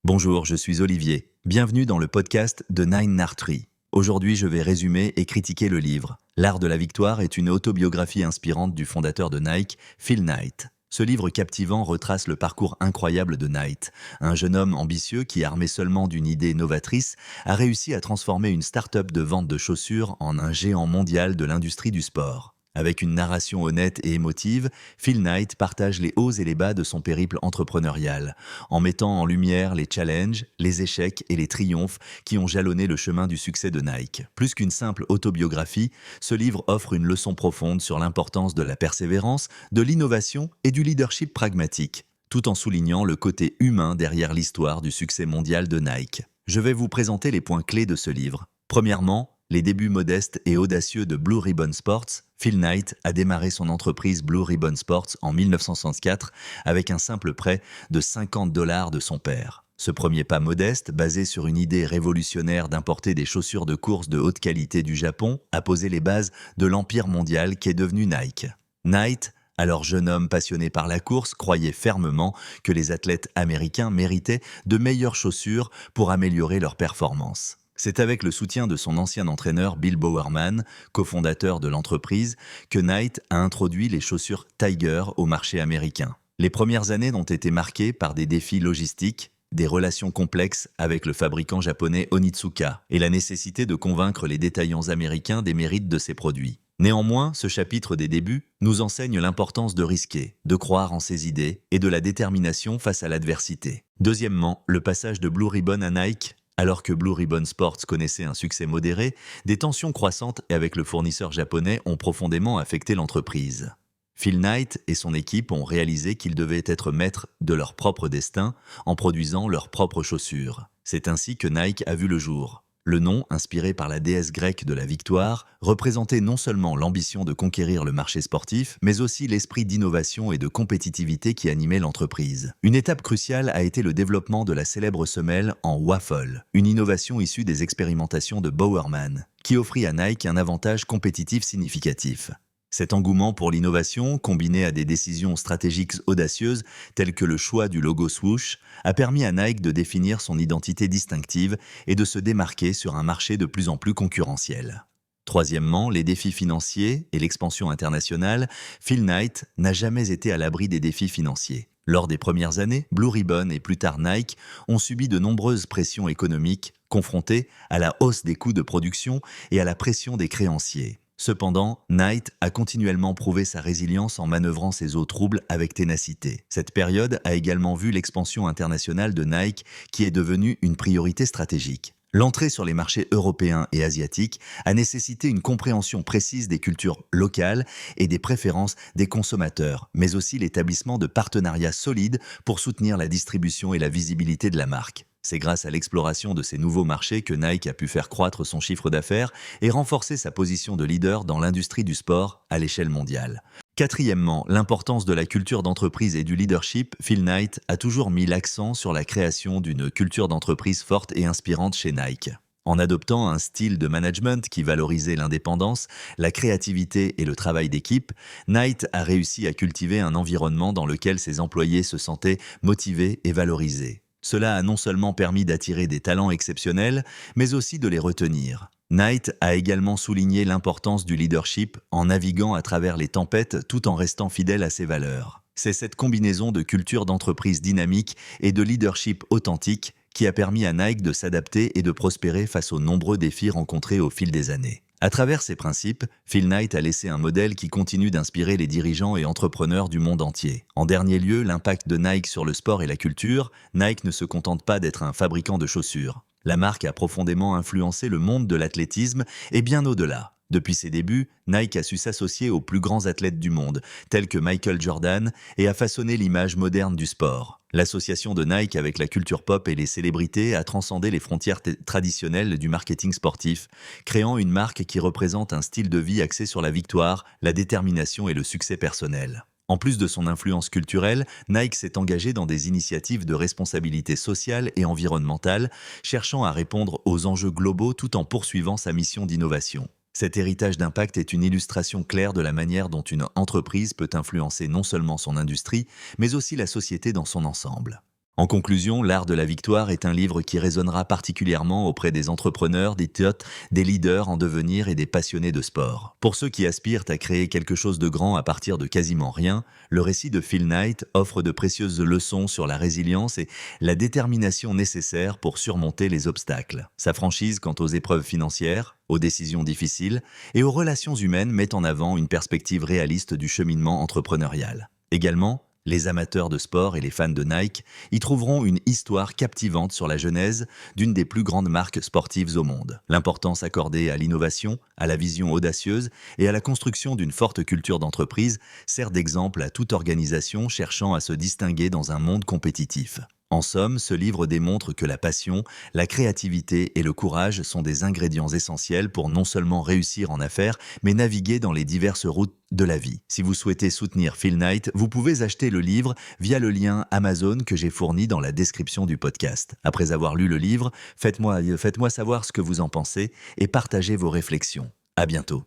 Bonjour, je suis Olivier. Bienvenue dans le podcast de Nine Nartree. Aujourd'hui, je vais résumer et critiquer le livre. L'art de la victoire est une autobiographie inspirante du fondateur de Nike, Phil Knight. Ce livre captivant retrace le parcours incroyable de Knight, un jeune homme ambitieux qui, armé seulement d'une idée novatrice, a réussi à transformer une start-up de vente de chaussures en un géant mondial de l'industrie du sport. Avec une narration honnête et émotive, Phil Knight partage les hauts et les bas de son périple entrepreneurial, en mettant en lumière les challenges, les échecs et les triomphes qui ont jalonné le chemin du succès de Nike. Plus qu'une simple autobiographie, ce livre offre une leçon profonde sur l'importance de la persévérance, de l'innovation et du leadership pragmatique, tout en soulignant le côté humain derrière l'histoire du succès mondial de Nike. Je vais vous présenter les points clés de ce livre. Premièrement, les débuts modestes et audacieux de Blue Ribbon Sports. Phil Knight a démarré son entreprise Blue Ribbon Sports en 1964 avec un simple prêt de $50 de son père. Ce premier pas modeste, basé sur une idée révolutionnaire d'importer des chaussures de course de haute qualité du Japon, a posé les bases de l'empire mondial qu'est devenu Nike. Knight, alors jeune homme passionné par la course, croyait fermement que les athlètes américains méritaient de meilleures chaussures pour améliorer leur performance. C'est avec le soutien de son ancien entraîneur Bill Bowerman, cofondateur de l'entreprise, que Knight a introduit les chaussures Tiger au marché américain. Les premières années ont été marquées par des défis logistiques, des relations complexes avec le fabricant japonais Onitsuka et la nécessité de convaincre les détaillants américains des mérites de ses produits. Néanmoins, ce chapitre des débuts nous enseigne l'importance de risquer, de croire en ses idées et de la détermination face à l'adversité. Deuxièmement, le passage de Blue Ribbon à Nike. Alors que Blue Ribbon Sports connaissait un succès modéré, des tensions croissantes avec le fournisseur japonais ont profondément affecté l'entreprise. Phil Knight et son équipe ont réalisé qu'ils devaient être maîtres de leur propre destin en produisant leurs propres chaussures. C'est ainsi que Nike a vu le jour. Le nom, inspiré par la déesse grecque de la victoire, représentait non seulement l'ambition de conquérir le marché sportif, mais aussi l'esprit d'innovation et de compétitivité qui animait l'entreprise. Une étape cruciale a été le développement de la célèbre semelle en waffle, une innovation issue des expérimentations de Bowerman, qui offrit à Nike un avantage compétitif significatif. Cet engouement pour l'innovation, combiné à des décisions stratégiques audacieuses telles que le choix du logo swoosh, a permis à Nike de définir son identité distinctive et de se démarquer sur un marché de plus en plus concurrentiel. Troisièmement, les défis financiers et l'expansion internationale. Phil Knight n'a jamais été à l'abri des défis financiers. Lors des premières années, Blue Ribbon et plus tard Nike ont subi de nombreuses pressions économiques, confrontés à la hausse des coûts de production et à la pression des créanciers. Cependant, Knight a continuellement prouvé sa résilience en manœuvrant ses eaux troubles avec ténacité. Cette période a également vu l'expansion internationale de Nike qui est devenue une priorité stratégique. L'entrée sur les marchés européens et asiatiques a nécessité une compréhension précise des cultures locales et des préférences des consommateurs, mais aussi l'établissement de partenariats solides pour soutenir la distribution et la visibilité de la marque. C'est grâce à l'exploration de ces nouveaux marchés que Nike a pu faire croître son chiffre d'affaires et renforcer sa position de leader dans l'industrie du sport à l'échelle mondiale. Quatrièmement, l'importance de la culture d'entreprise et du leadership. Phil Knight a toujours mis l'accent sur la création d'une culture d'entreprise forte et inspirante chez Nike. En adoptant un style de management qui valorisait l'indépendance, la créativité et le travail d'équipe, Knight a réussi à cultiver un environnement dans lequel ses employés se sentaient motivés et valorisés. Cela a non seulement permis d'attirer des talents exceptionnels, mais aussi de les retenir. Knight a également souligné l'importance du leadership en naviguant à travers les tempêtes tout en restant fidèle à ses valeurs. C'est cette combinaison de culture d'entreprise dynamique et de leadership authentique qui a permis à Nike de s'adapter et de prospérer face aux nombreux défis rencontrés au fil des années. À travers ces principes, Phil Knight a laissé un modèle qui continue d'inspirer les dirigeants et entrepreneurs du monde entier. En dernier lieu, l'impact de Nike sur le sport et la culture. Nike ne se contente pas d'être un fabricant de chaussures. La marque a profondément influencé le monde de l'athlétisme et bien au-delà. Depuis ses débuts, Nike a su s'associer aux plus grands athlètes du monde, tels que Michael Jordan, et a façonné l'image moderne du sport. L'association de Nike avec la culture pop et les célébrités a transcendé les frontières traditionnelles du marketing sportif, créant une marque qui représente un style de vie axé sur la victoire, la détermination et le succès personnel. En plus de son influence culturelle, Nike s'est engagé dans des initiatives de responsabilité sociale et environnementale, cherchant à répondre aux enjeux globaux tout en poursuivant sa mission d'innovation. Cet héritage d'impact est une illustration claire de la manière dont une entreprise peut influencer non seulement son industrie, mais aussi la société dans son ensemble. En conclusion, L'Art de la Victoire est un livre qui résonnera particulièrement auprès des entrepreneurs, des pilotes, des leaders en devenir et des passionnés de sport. Pour ceux qui aspirent à créer quelque chose de grand à partir de quasiment rien, le récit de Phil Knight offre de précieuses leçons sur la résilience et la détermination nécessaire pour surmonter les obstacles. Sa franchise quant aux épreuves financières, aux décisions difficiles et aux relations humaines met en avant une perspective réaliste du cheminement entrepreneurial. Également, les amateurs de sport et les fans de Nike y trouveront une histoire captivante sur la genèse d'une des plus grandes marques sportives au monde. L'importance accordée à l'innovation, à la vision audacieuse et à la construction d'une forte culture d'entreprise sert d'exemple à toute organisation cherchant à se distinguer dans un monde compétitif. En somme, ce livre démontre que la passion, la créativité et le courage sont des ingrédients essentiels pour non seulement réussir en affaires, mais naviguer dans les diverses routes de la vie. Si vous souhaitez soutenir Phil Knight, vous pouvez acheter le livre via le lien Amazon que j'ai fourni dans la description du podcast. Après avoir lu le livre, faites-moi savoir ce que vous en pensez et partagez vos réflexions. À bientôt.